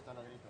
tanah grito.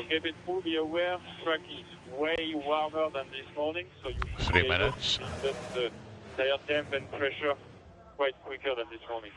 cabin crew, be aware, track is way warmer than this morning, so you should 3 minutes. get the tire temp and pressure quite quicker than this morning.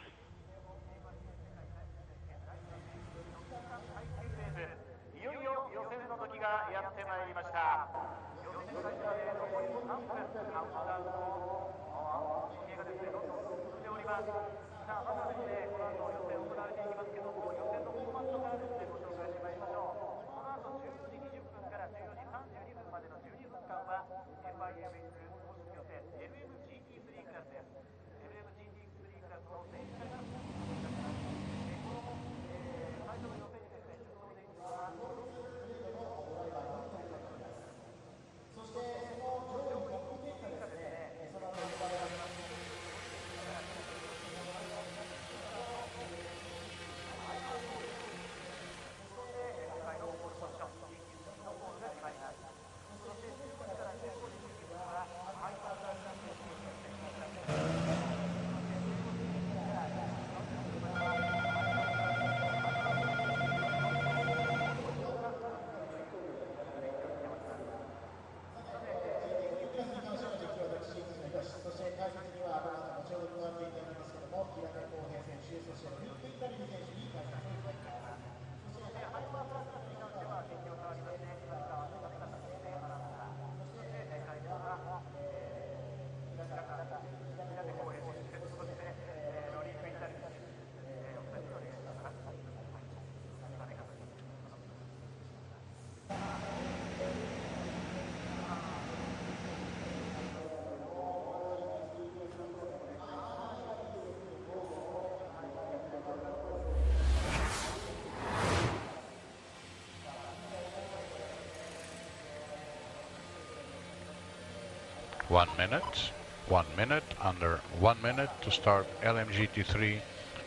One minute, under 1 minute to start LMGT3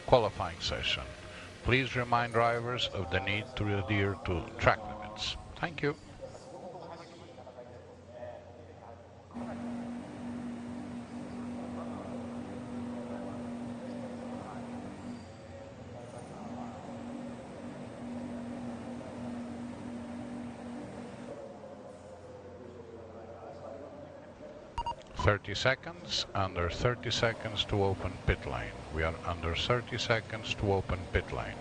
qualifying session. Please remind drivers of the need to adhere to track limits. Thank you. Under 30 seconds to open pit lane. We are under 30 seconds to open pit lane.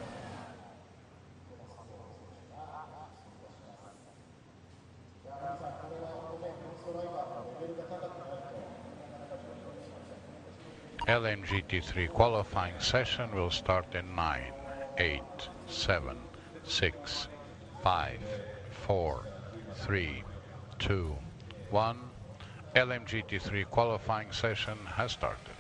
LMGT3 qualifying session will start in 9, 8, 7, 6, 5, 4, 3, 2, 1. LMGT3 qualifying session has started.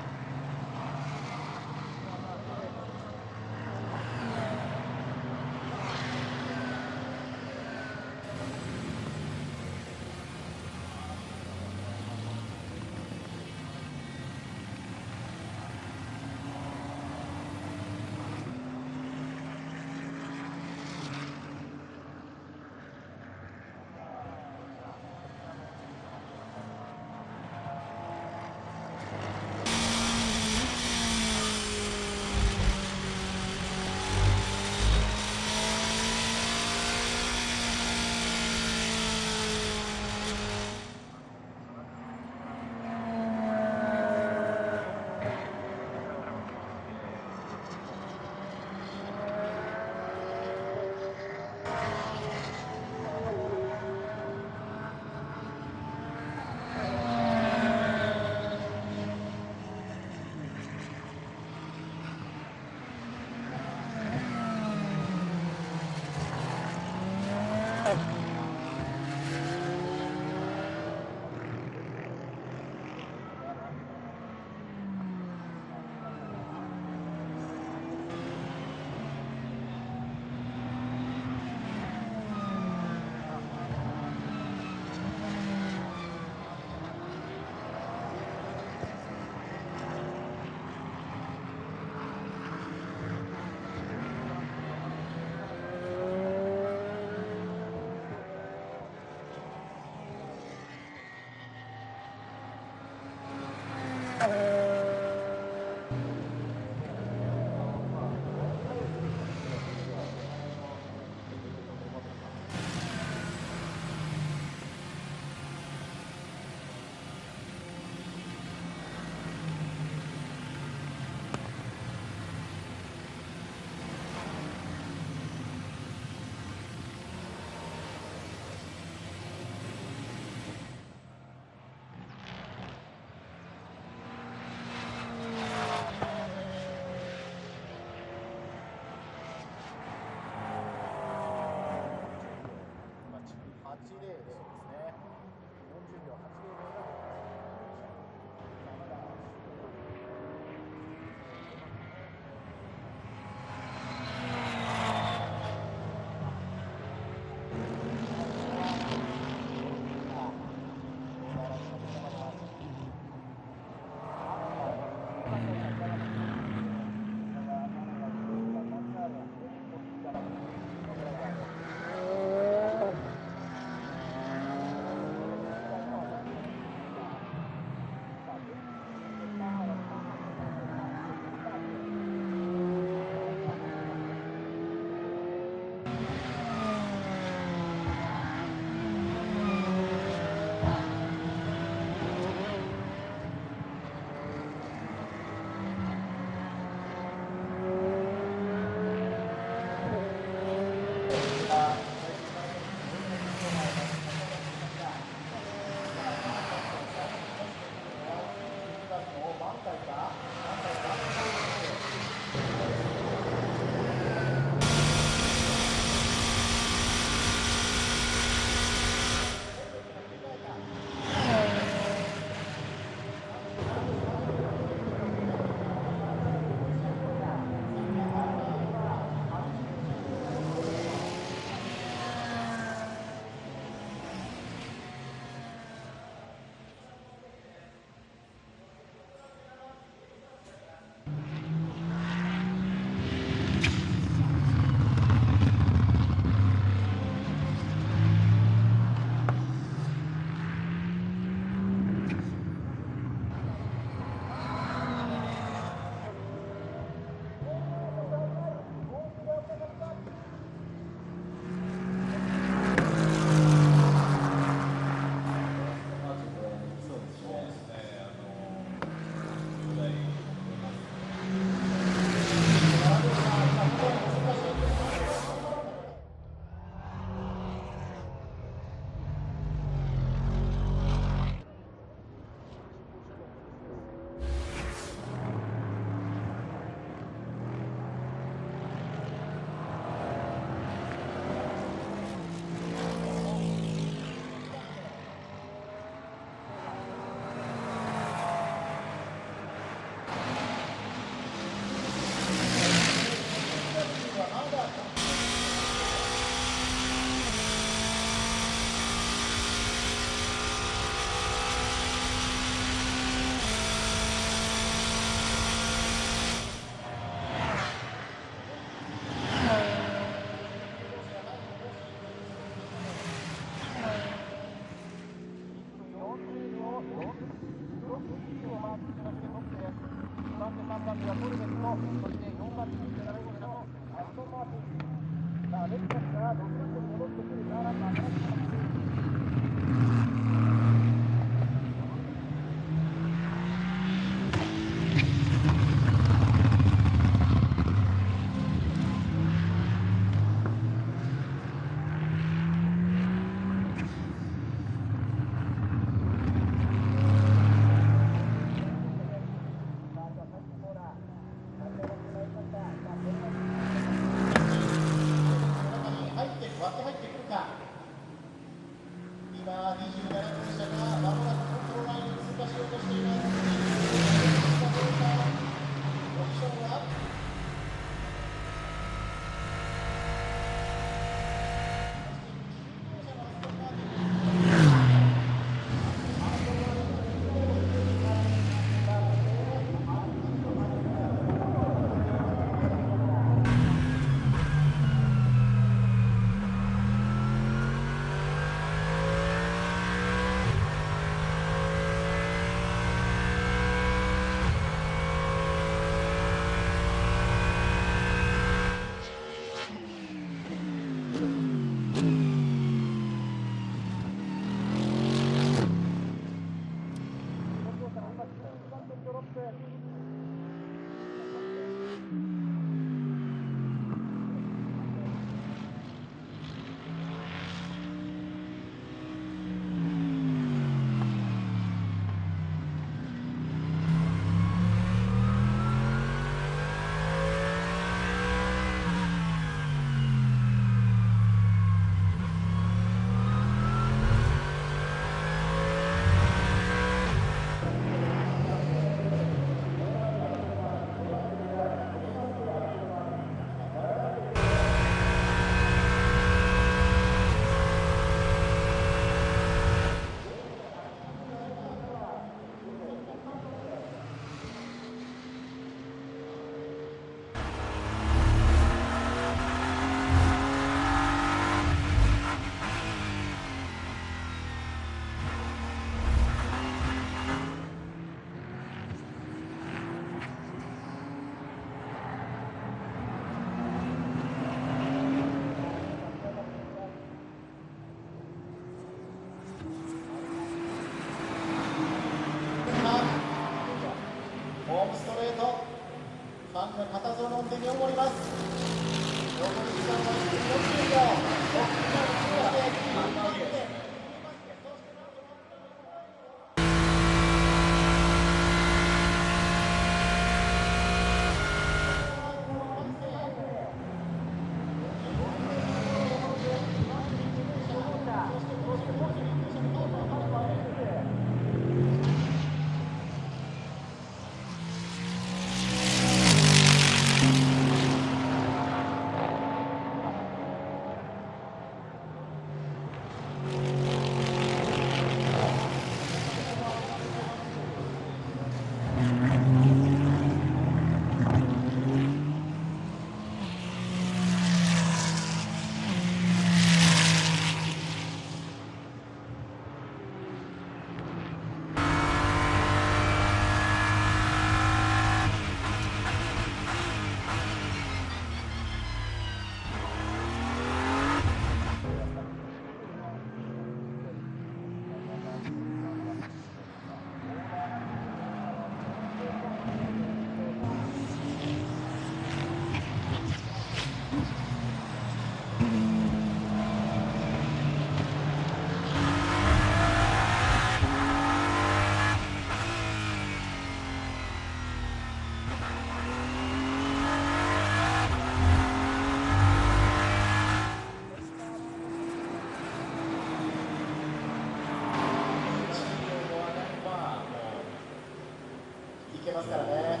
ますからね。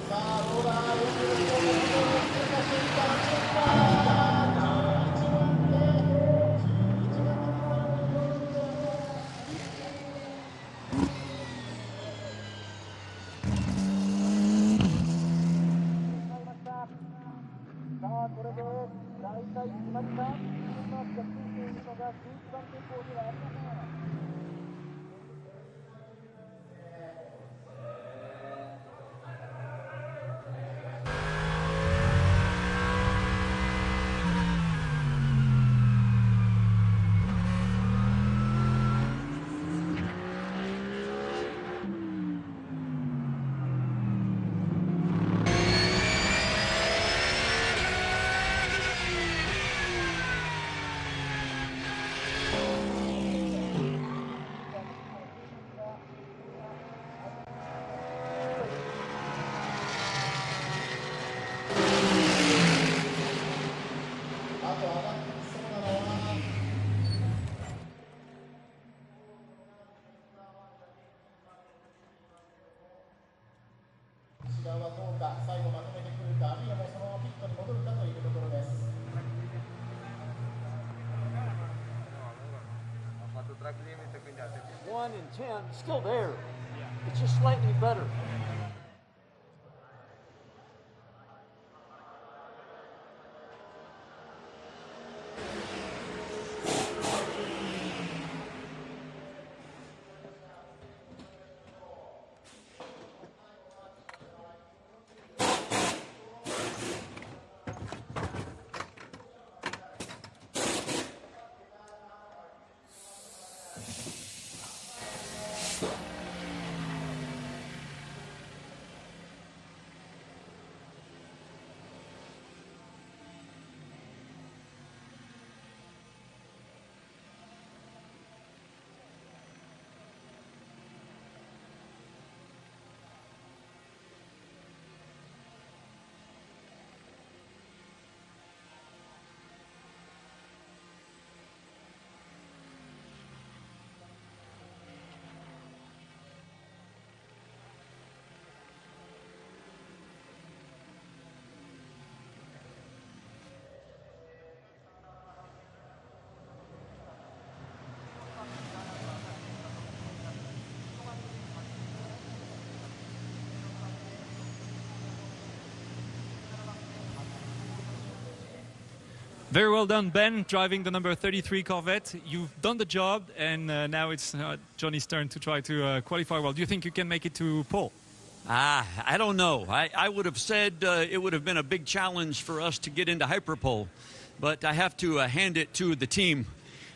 さあどうだ、45さあこれで大体決まりか。マークがついているのが11番天候ではありません。はどうか、最後まとめてくるか、あるいはもうそのままピットに戻るかというところです。1 and 10, still there. It's just slightly better. Very well done, Ben, driving the number 33 Corvette. You've done the job, and now it's Johnny's turn to try to qualify well. Do you think you can make it to pole? I don't know. I would have said it would have been a big challenge for us to get into hyperpole, but I have to hand it to the team.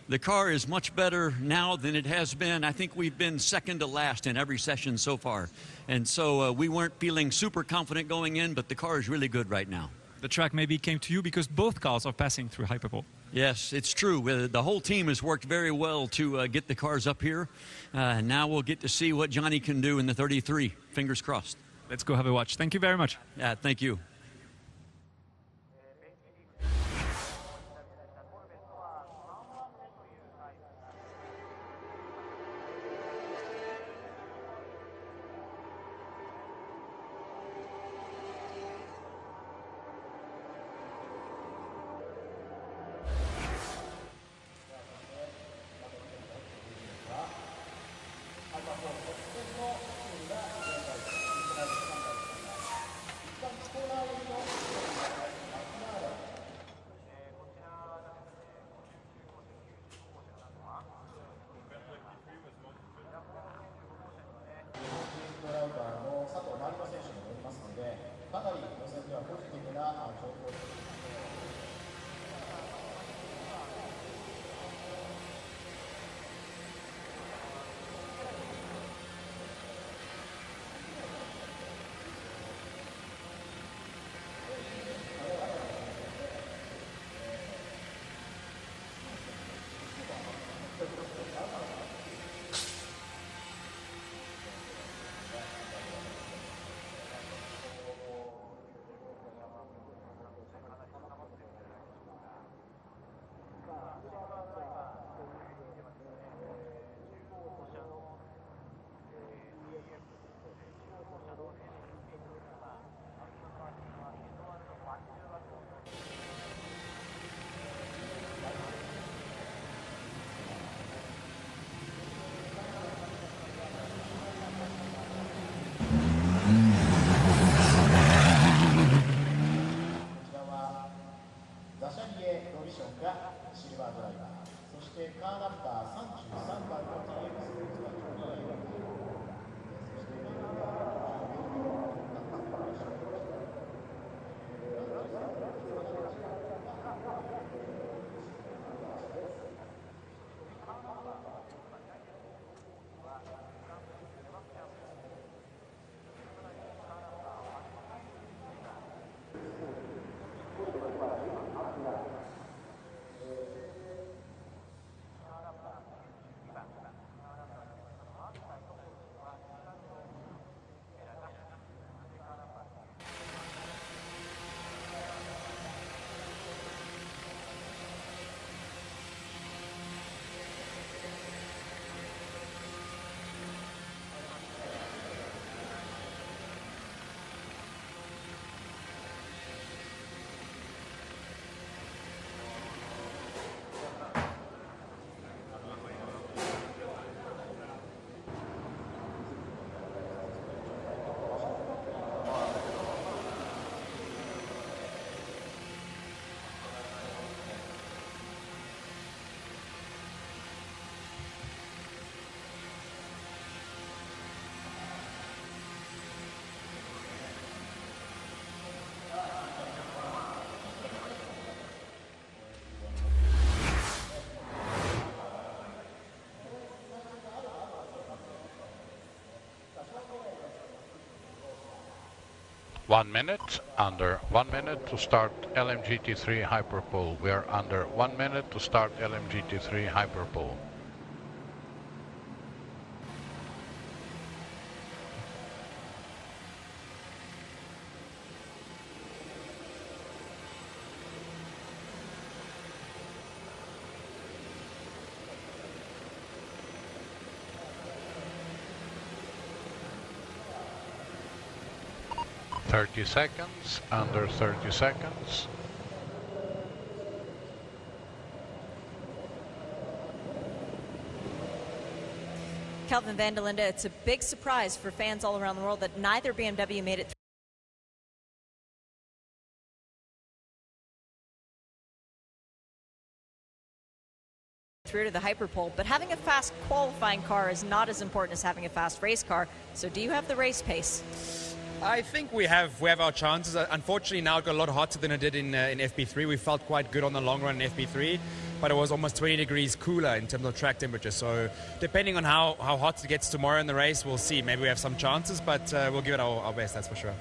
The car is much better now than it has been. I think we've been second to last in every session so far, and so we weren't feeling super confident going in, but the car is really good right now. The track maybe came to you because both cars are passing through hyperpole. Yes, it's true. The whole team has worked very well to get the cars up here. Now we'll get to see what Johnny can do in the 33. Fingers crossed. Let's go have a watch. Thank you very much. Yeah, thank you. 1 minute, under 1 minute to start LMGT3 Hyperpole. We are under 1 minute to start LMGT3 Hyperpole. Thirty seconds, under 30 seconds. Kelvin van der Linde, it's a big surprise for fans all around the world that neither BMW made it through to the Hyperpole, but having a fast qualifying car is not as important as having a fast race car. So do you have the race pace? I think we have our chances. Unfortunately, now it got a lot hotter than it did in FP3. We felt quite good on the long run in FP3, but it was almost 20 degrees cooler in terms of track temperature. So depending on how hot it gets tomorrow in the race, we'll see. Maybe we have some chances, but we'll give it our best, that's for sure.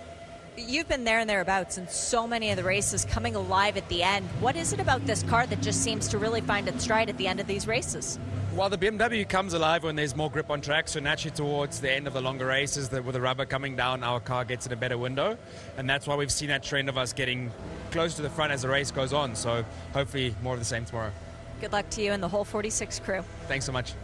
You've been there and thereabouts in so many of the races, coming alive at the end. What is it about this car that just seems to really find its stride at the end of these races? Well, the BMW comes alive when there's more grip on track, so naturally towards the end of the longer races, with the rubber coming down, our car gets in a better window, and that's why we've seen that trend of us getting close to the front as the race goes on, so hopefully more of the same tomorrow. Good luck to you and the whole 46 crew. Thanks so much.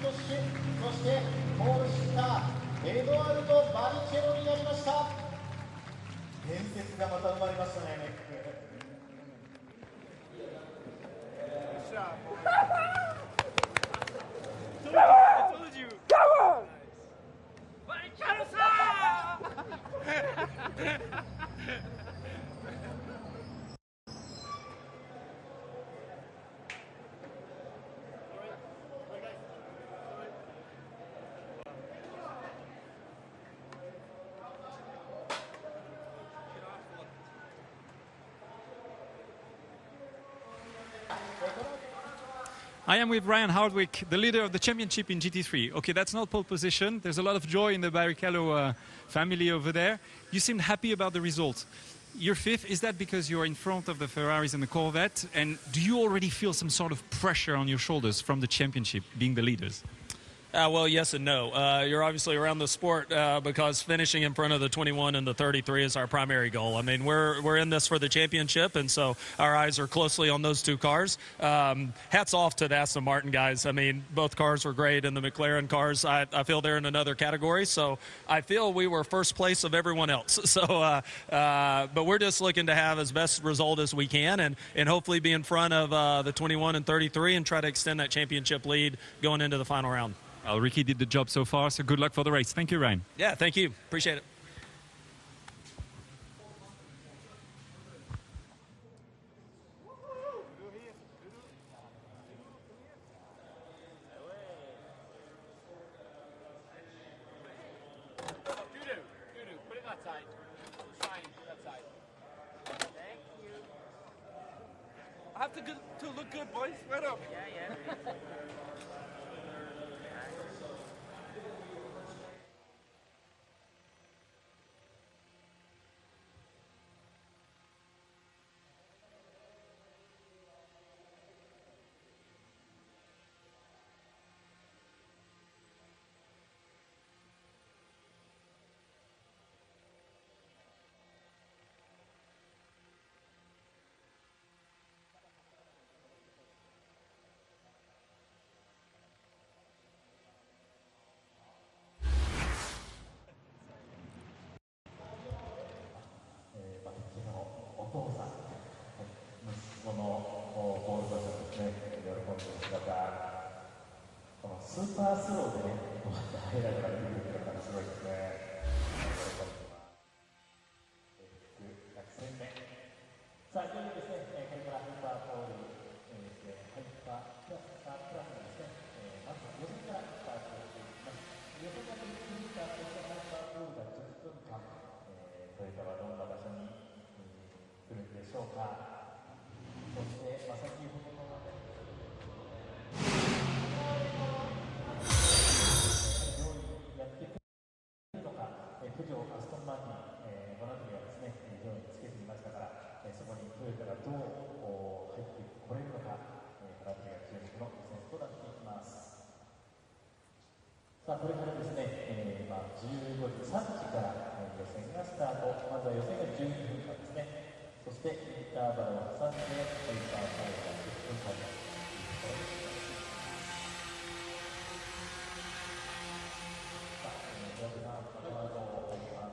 そしてゴールしたエドワルド・バリチェロになりました。伝説がまた生まれましたね。I am with Ryan Hardwick, the leader of the championship in GT3. Okay, that's not pole position. There's a lot of joy in the Barrichello family over there. You seemed happy about the result. You're fifth. Is that because you're in front of the Ferraris and the Corvette? And do you already feel some sort of pressure on your shoulders from the championship, being the leaders? Well, yes and no. You're obviously around the sport because finishing in front of the 21 and the 33 is our primary goal. I mean, we're in this for the championship, and so our eyes are closely on those two cars. Hats off to the Aston Martin guys. I mean, both cars were great, and the McLaren cars, I feel they're in another category. So I feel we were first place of everyone else. So, but we're just looking to have as best result as we can, and hopefully be in front of the 21 and 33 and try to extend that championship lead going into the final round. Well, Ricky did the job so far, so good luck for the race. Thank you, Ryan. Yeah, thank you. Appreciate it. Put it that side. Fine, that side. Thank you. I have to look good, boys. Right up. Yeah.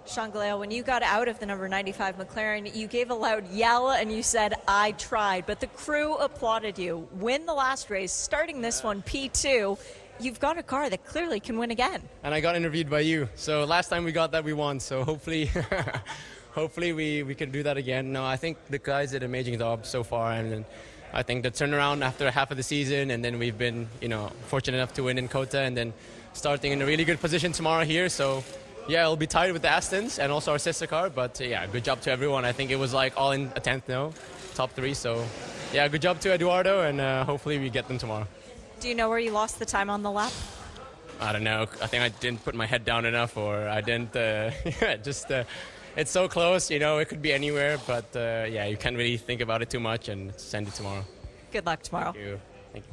Shangaleo, when you got out of the number 95 McLaren, you gave a loud yell and you said, "I tried," but the crew applauded you. Win the last race, starting this one, P2. You've got a car that clearly can win again. And I got interviewed by you. So last time we got that, we won. So hopefully, hopefully we can do that again. No, I think the guys did an amazing job so far. And I think the turnaround after half of the season, and then we've been, fortunate enough to win in Kota, and then starting in a really good position tomorrow here. So yeah, it'll be tied with the Astons and also our sister car. But yeah, good job to everyone. I think it was like all in a 10th now, top 3. So yeah, good job to Eduardo, and hopefully we get them tomorrow. Do you know where you lost the time on the lap? I don't know. I think I didn't put my head down enough, or I didn't. It's so close, it could be anywhere. But yeah, you can't really think about it too much, and send it tomorrow. Good luck tomorrow. Thank you. Thank you.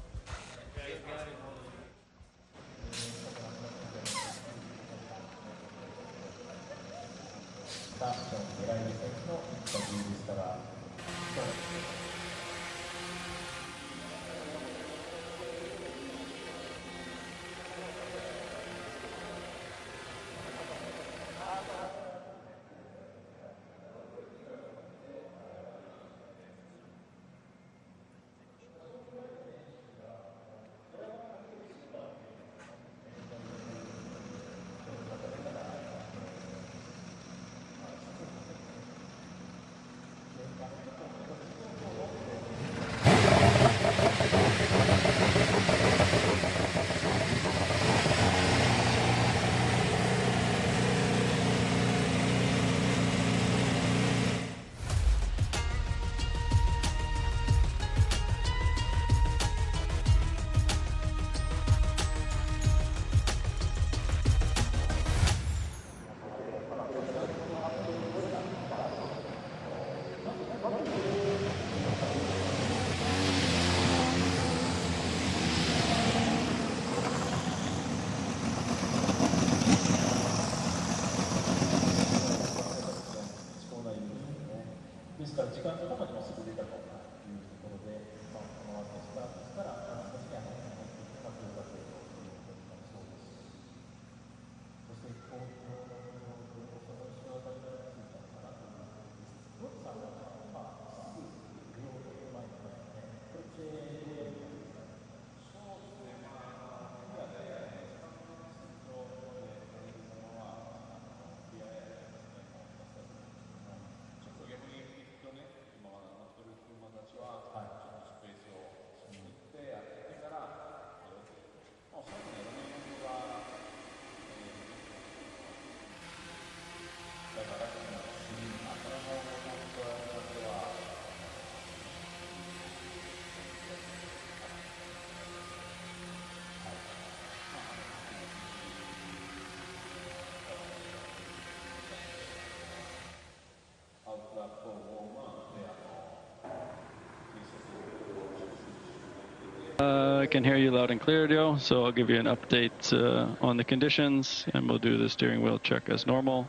I can hear you loud and clear, Joe, so I'll give you an update on the conditions, and we'll do the steering wheel check as normal.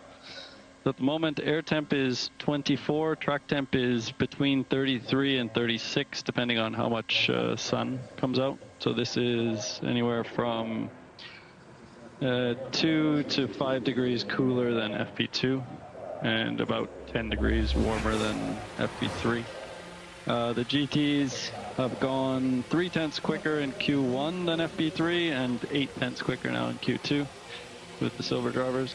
So at the moment, air temp is 24, track temp is between 33 and 36, depending on how much sun comes out. So this is anywhere from 2 to 5 degrees cooler than FP2, and about 10 degrees warmer than FP3. The GTs have gone 0.3 quicker in Q1 than FP3 and 0.8 quicker now in Q2 with the silver drivers.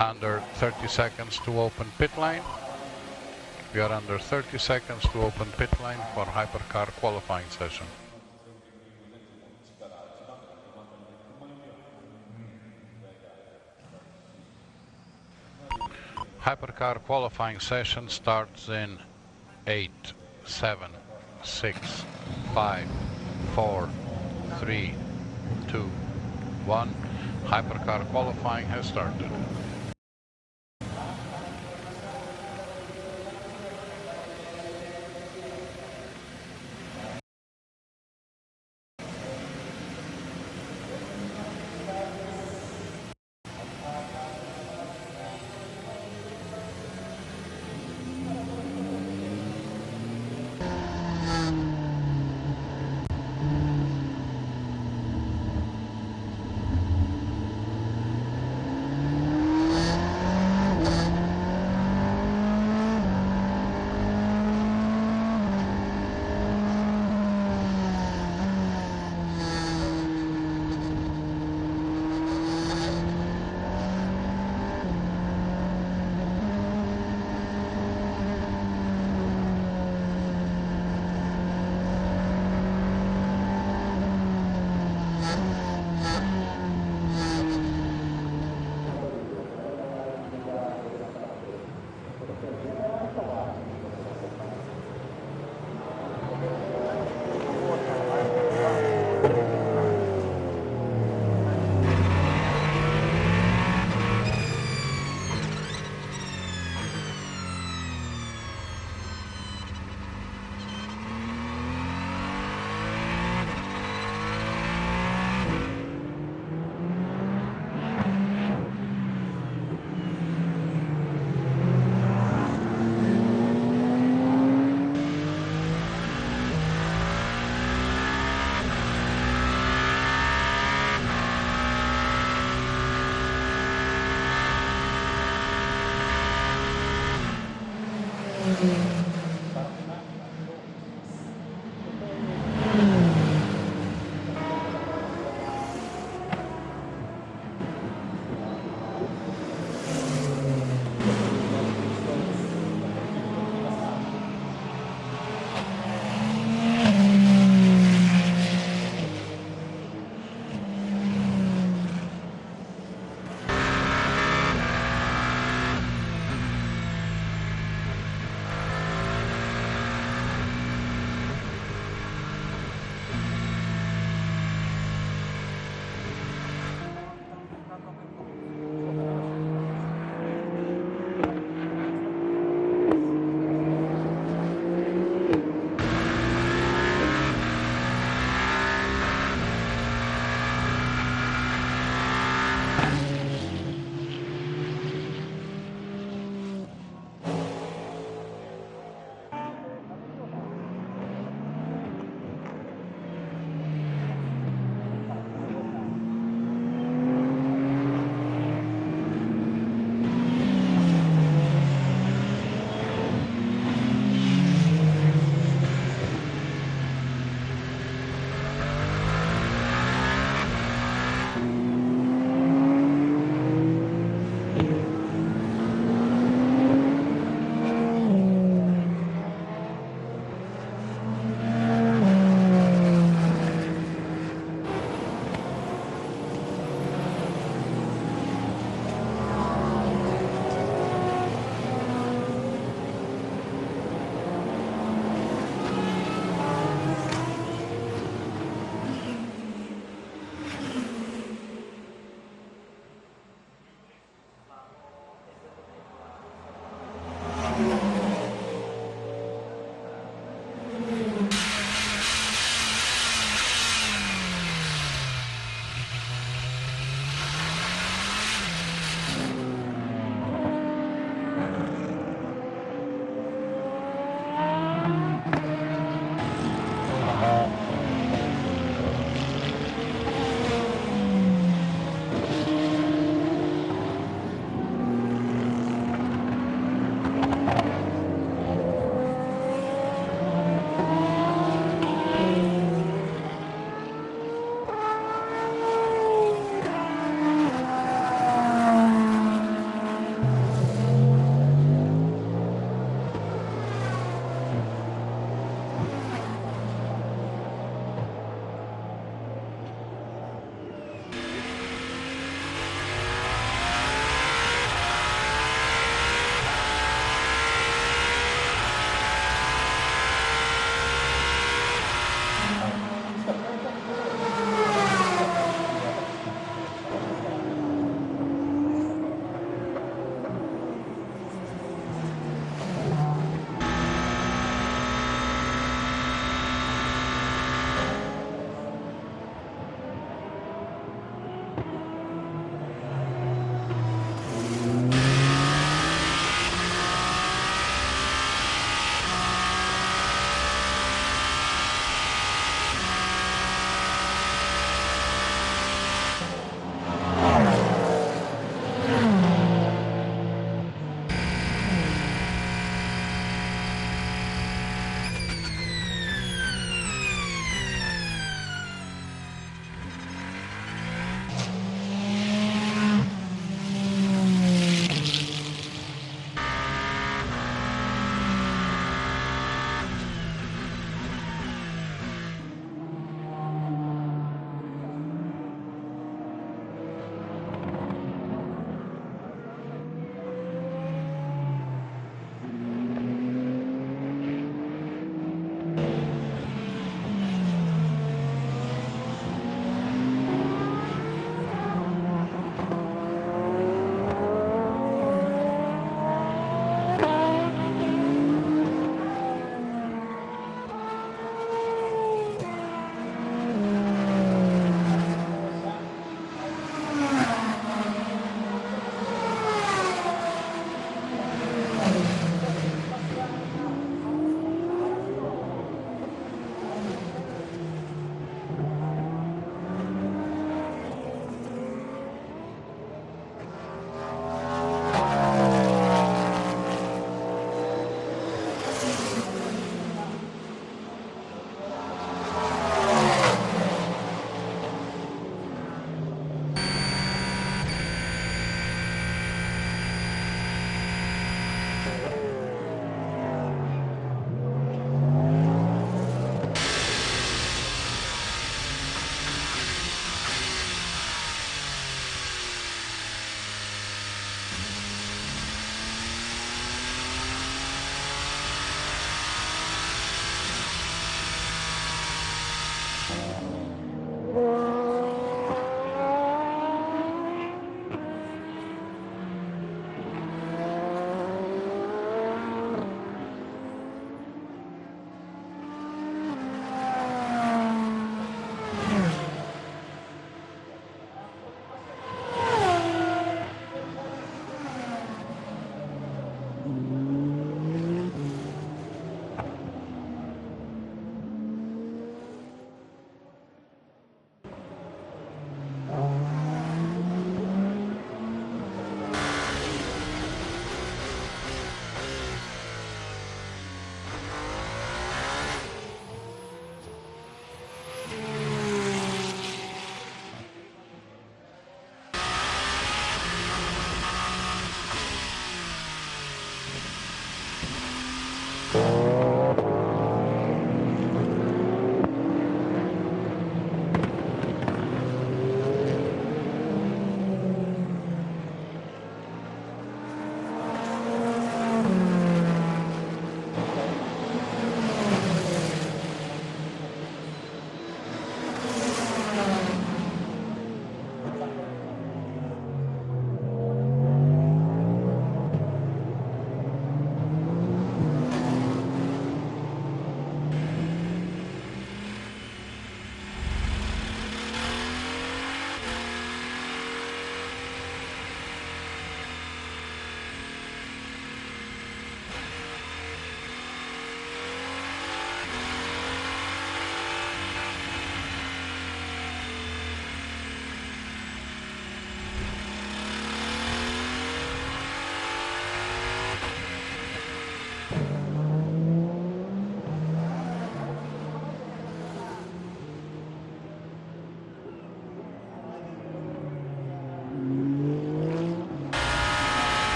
Under 30 seconds to open pit lane. We are under 30 seconds to open pit lane for hypercar qualifying session. Hypercar qualifying session starts in 8, 7, 6, 5, 4, 3, 2, 1. Hypercar qualifying has started.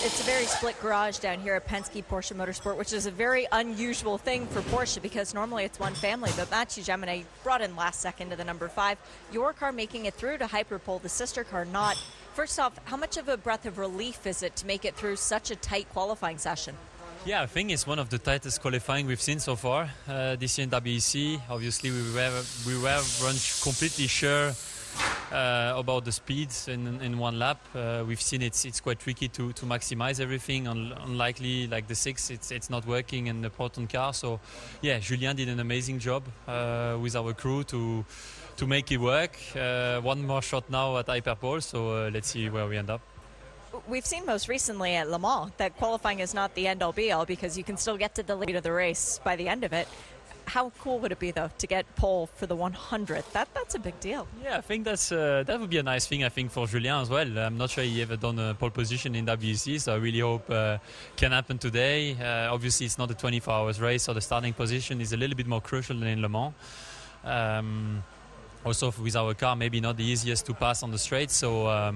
It's a very split garage down here at Penske Porsche Motorsport, which is a very unusual thing for Porsche because normally it's one family. But Mathieu Jaminet brought in last second to the number 5. Your car making it through to Hyperpole, the sister car not. First off, how much of a breath of relief is it to make it through such a tight qualifying session? Yeah, I think it's one of the tightest qualifying we've seen so far this year in WEC. Obviously, we weren't completely sure about the speeds in one lap. We've seen it's quite tricky to maximize everything. Unlikely like the 6, it's not working in the Proton car. So yeah, Julien did an amazing job with our crew to make it work. One more shot now at Hyperpole, so let's see where we end up. We've seen most recently at Le Mans that qualifying is not the end-all be-all because you can still get to the lead of the race by the end of it. How cool would it be, though, to get pole for the 100th? That's a big deal. Yeah, I think that would be a nice thing, I think, for Julien as well. I'm not sure he ever done a pole position in WEC, so I really hope can happen today. Obviously, it's not a 24 hours race, so the starting position is a little bit more crucial than in Le Mans. Also, with our car, maybe not the easiest to pass on the straight, so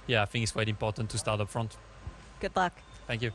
yeah, I think it's quite important to start up front. Good luck. Thank you.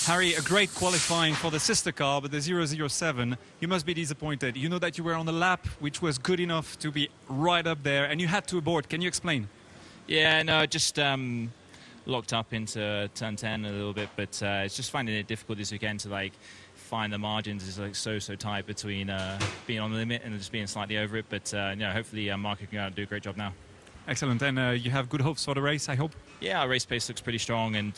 Harry, a great qualifying for the sister car, but the 007, you must be disappointed. You know that you were on a lap which was good enough to be right up there, and you had to abort. Can you explain? Yeah, no, just locked up into turn 10 a little bit, but it's just finding it difficult this weekend to like find the margins. Is like so tight between being on the limit and just being slightly over it. But you know, hopefully Marco can go out and do a great job now. Excellent, and you have good hopes for the race, I hope? Yeah, our race pace looks pretty strong, and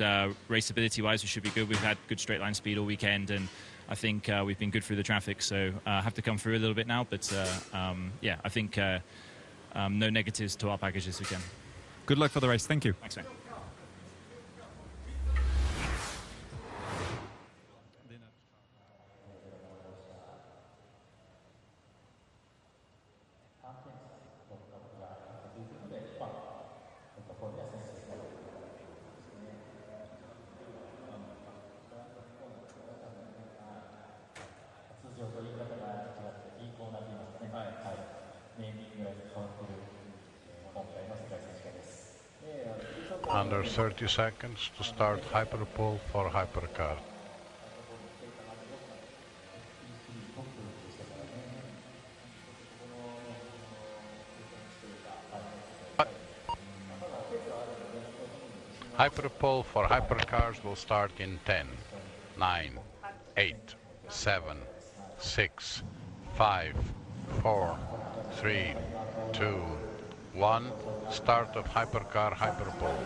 race ability-wise, we should be good. We've had good straight line speed all weekend, and I think we've been good through the traffic, so have to come through a little bit now. But yeah, I think no negatives to our package this weekend. Good luck for the race. Thank you. Thanks, mate. Under 30 seconds to start hyperpole for hypercar. Hyperpole for hypercars will start in 10, 9, 8, 7, 6, 5, 4, 3, 2, 1. Start of hypercar hyperpole.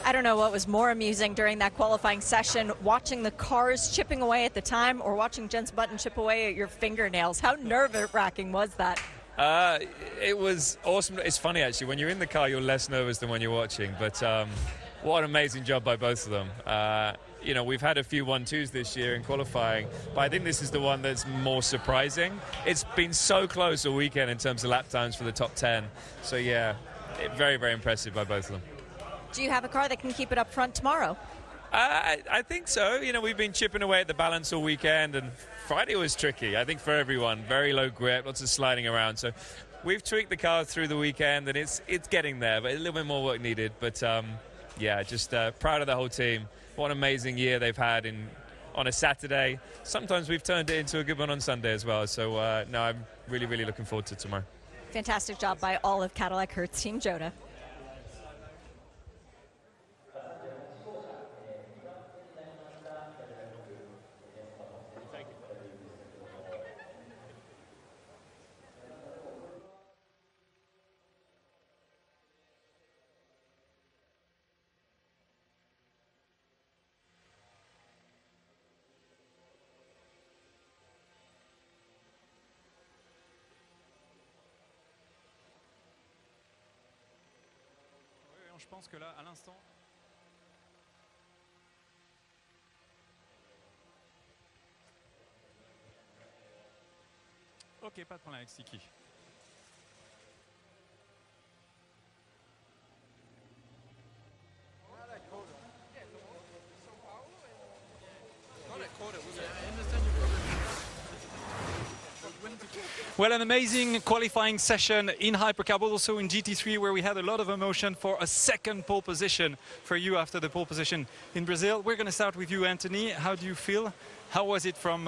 I don't know what was more amusing during that qualifying session, watching the cars chipping away at the time or watching Jens Button chip away at your fingernails. How nerve-wracking was that? It was awesome. It's funny, actually. When you're in the car, you're less nervous than when you're watching. But what an amazing job by both of them. You know, we've had a few 1-2s this year in qualifying, but I think this is the one that's more surprising. It's been so close all weekend in terms of lap times for the top 10. So, yeah, very, very impressive by both of them. Do you have a car that can keep it up front tomorrow? I think so. You know, we've been chipping away at the balance all weekend, and Friday was tricky, I think, for everyone. Very low grip, lots of sliding around. So we've tweaked the car through the weekend, and it's getting there, but a little bit more work needed. But, yeah, just proud of the whole team. What an amazing year they've had on a Saturday. Sometimes we've turned it into a good one on Sunday as well. So, no, I'm really, really looking forward to tomorrow. Fantastic job by all of Cadillac Hertz Team Jota. Je pense que là, à l'instant... Ok, pas de problème avec Siki. Well, an amazing qualifying session in Hypercar, but also in GT3, where we had a lot of emotion for a second pole position for you after the pole position in Brazil. We're going to start with you, Anthony. How do you feel? How was it from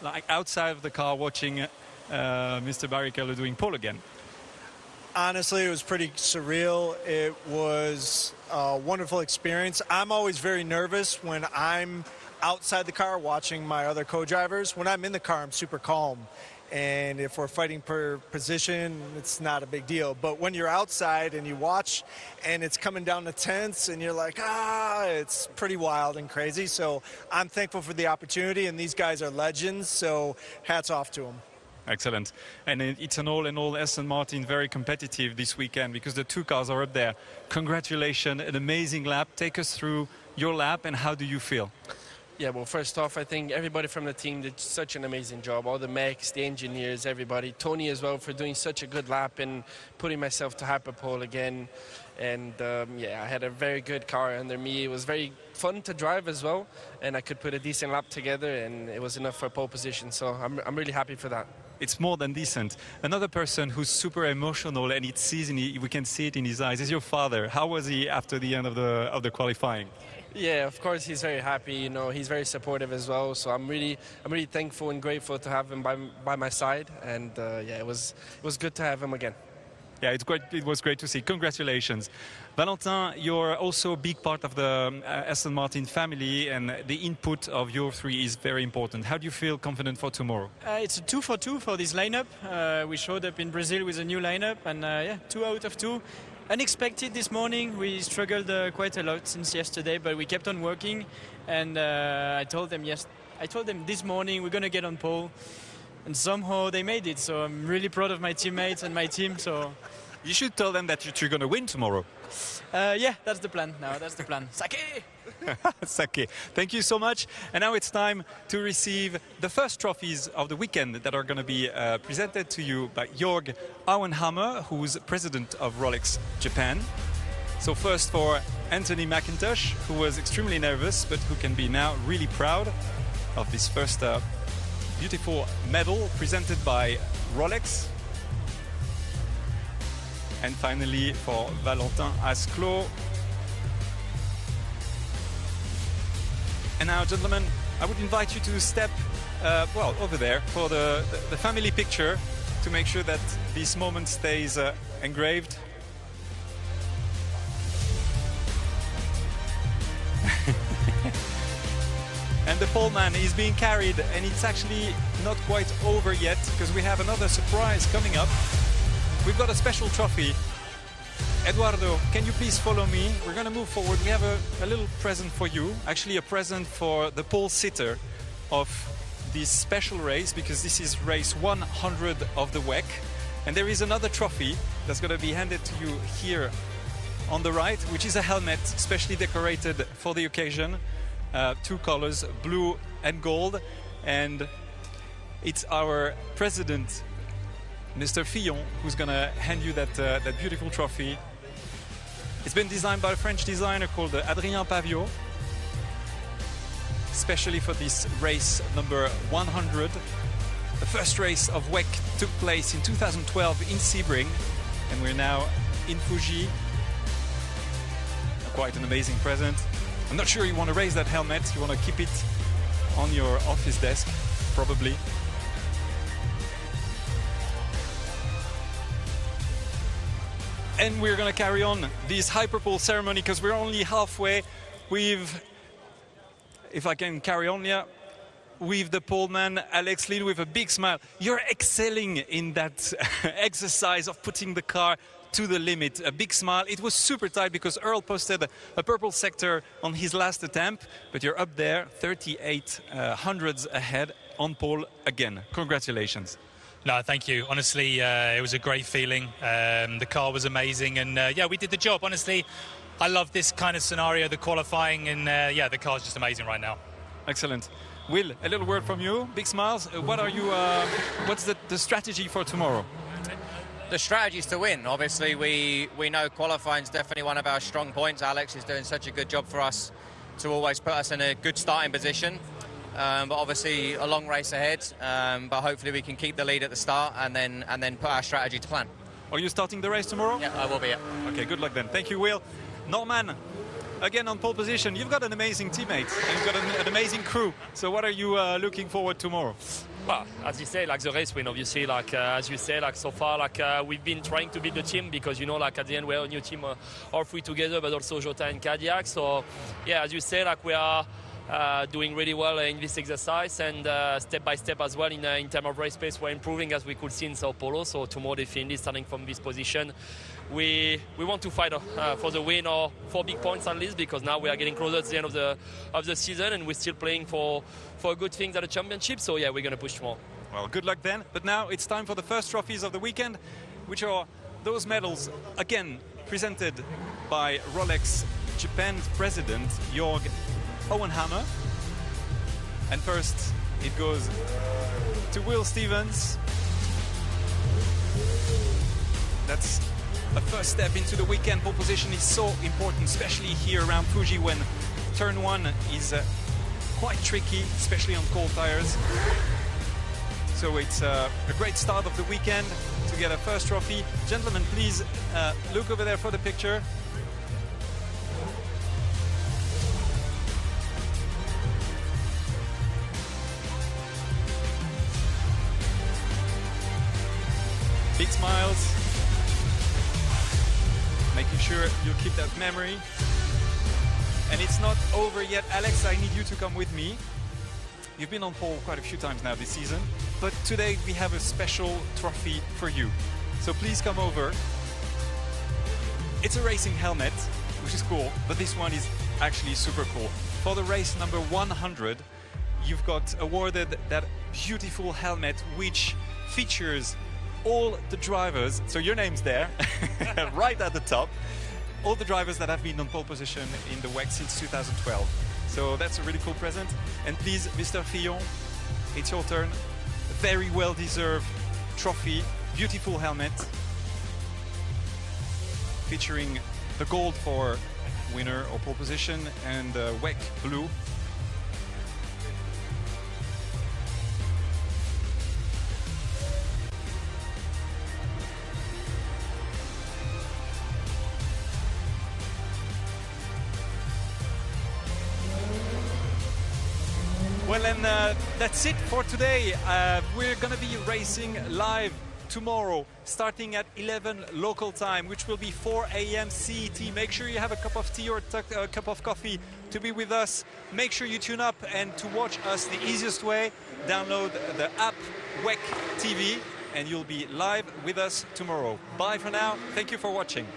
like outside of the car watching Mr. Barrichello doing pole again? Honestly, it was pretty surreal. It was a wonderful experience. I'm always very nervous when I'm outside the car watching my other co-drivers. When I'm in the car, I'm super calm. And if we're fighting per position, it's not a big deal. But when you're outside and you watch and it's coming down to tenths and you're like, it's pretty wild and crazy. So I'm thankful for the opportunity, and these guys are legends, so hats off to them. Excellent. And it's an all-in-all Aston Martin, very competitive this weekend because the two cars are up there. Congratulations, an amazing lap. Take us through your lap and how do you feel? Yeah, well, first off, I think everybody from the team did such an amazing job. All the mechs, the engineers, everybody. Tony as well for doing such a good lap and putting myself to hyperpole again. And yeah, I had a very good car under me. It was very fun to drive as well, and I could put a decent lap together, and it was enough for pole position. So I'm really happy for that. It's more than decent. Another person who's super emotional, and we can see it in his eyes, is your father. How was he after the end of the qualifying? Yeah, of course he's very happy. You know, he's very supportive as well. So I'm really thankful and grateful to have him by my side. And yeah, it was good to have him again. Yeah, it's great. It was great to see. Congratulations. Valentin, you're also a big part of the Aston Martin family, and the input of your three is very important. How do you feel confident for tomorrow? It's a 2 for 2 for this lineup. We showed up in Brazil with a new lineup, and yeah, 2 out of 2. Unexpected this morning. We struggled quite a lot since yesterday, but we kept on working. And I told them this morning we're going to get on pole, and somehow they made it. So I'm really proud of my teammates and my team. So you should tell them that you're going to win tomorrow. Yeah, that's the plan. Now that's the plan. Sake! Sake. Thank you so much. And now it's time to receive the first trophies of the weekend that are going to be presented to you by Jörg Auenhammer, who's president of Rolex Japan. So first for Anthony McIntosh, who was extremely nervous, but who can be now really proud of this first beautiful medal presented by Rolex. And finally for Valentin Asclot. And now, gentlemen, I would invite you to step, well, over there for the family picture to make sure that this moment stays engraved. And the poleman is being carried, and it's actually not quite over yet because we have another surprise coming up. We've got a special trophy Eduardo, can you please follow me? We're going to move forward. We have a little present for you. Actually, a present for the pole sitter of this special race, because this is race 100 of the WEC. And there is another trophy that's going to be handed to you here on the right, which is a helmet specially decorated for the occasion. 2 colors, blue and gold. And it's our president, Mr. Fillon, who's going to hand you that beautiful trophy. It's been designed by a French designer called Adrien Pavio, especially for this race number 100. The first race of WEC took place in 2012 in Sebring, and we're now in Fuji. Quite an amazing present. I'm not sure you want to raise that helmet. You want to keep it on your office desk, probably. And we're going to carry on this hyperpole ceremony because we're only halfway. If I can carry on, yeah, with the poleman, Alex Lille, with a big smile. You're excelling in that exercise of putting the car to the limit. A big smile. It was super tight because Earl posted a purple sector on his last attempt, but you're up there, 38 hundredths ahead on pole again. Congratulations. No, thank you. Honestly, it was a great feeling. The car was amazing, and yeah, we did the job. Honestly, I love this kind of scenario, the qualifying, and yeah, the car's just amazing right now. Excellent. Will, a little word from you. Big smiles. What are you? What's the strategy for tomorrow? The strategy is to win. Obviously, we know qualifying is definitely one of our strong points. Alex is doing such a good job for us to always put us in a good starting position. But obviously a long race ahead. But hopefully we can keep the lead at the start and then put our strategy to plan. Are you starting the race tomorrow? Yeah, I will be. Yeah. Okay, good luck then. Thank you, Will. Norman, again on pole position. You've got an amazing teammate and you've got an amazing crew. So what are you looking forward to tomorrow? Well, as you say, like the race win, obviously, like as you say, like so far, like we've been trying to build the team because, you know, like at the end we're a new team, all three together, but also Jota and Cadillac. So yeah, as you say, like we are doing really well in this exercise, and step by step as well in terms of race pace, we're improving, as we could see in Sao Paulo. So tomorrow, definitely starting from this position, we want to fight for the win or 4 big points at least, because now we are getting closer to the end of the season, and we're still playing for good things at the championship. So yeah, we're going to push more. Well, good luck then. But now it's time for the first trophies of the weekend, which are those medals, again presented by Rolex Japan's president Jörg Hohenhammer. And first it goes to Will Stevens. That's a first step into the weekend. Pole position is so important, especially here around Fuji when turn 1 is quite tricky, especially on cold tires. So it's a great start of the weekend to get a first trophy. Gentlemen, please look over there for the picture. Big smiles. Making sure you keep that memory. And it's not over yet. Alex, I need you to come with me. You've been on pole quite a few times now this season, but today we have a special trophy for you. So please come over. It's a racing helmet, which is cool, but this one is actually super cool. For the race number 100, you've got awarded that beautiful helmet, which features all the drivers, so your name's there, right at the top, all the drivers that have been on pole position in the WEC since 2012. So that's a really cool present. And please, Mr. Fillon, it's your turn. A very well-deserved trophy, beautiful helmet, featuring the gold for winner or pole position and WEC blue. Well, and that's it for today. We're going to be racing live tomorrow, starting at 11 local time, which will be 4 a.m. CET. Make sure you have a cup of tea or a cup of coffee to be with us. Make sure you tune up, and to watch us the easiest way, download the app WEC TV, and you'll be live with us tomorrow. Bye for now. Thank you for watching.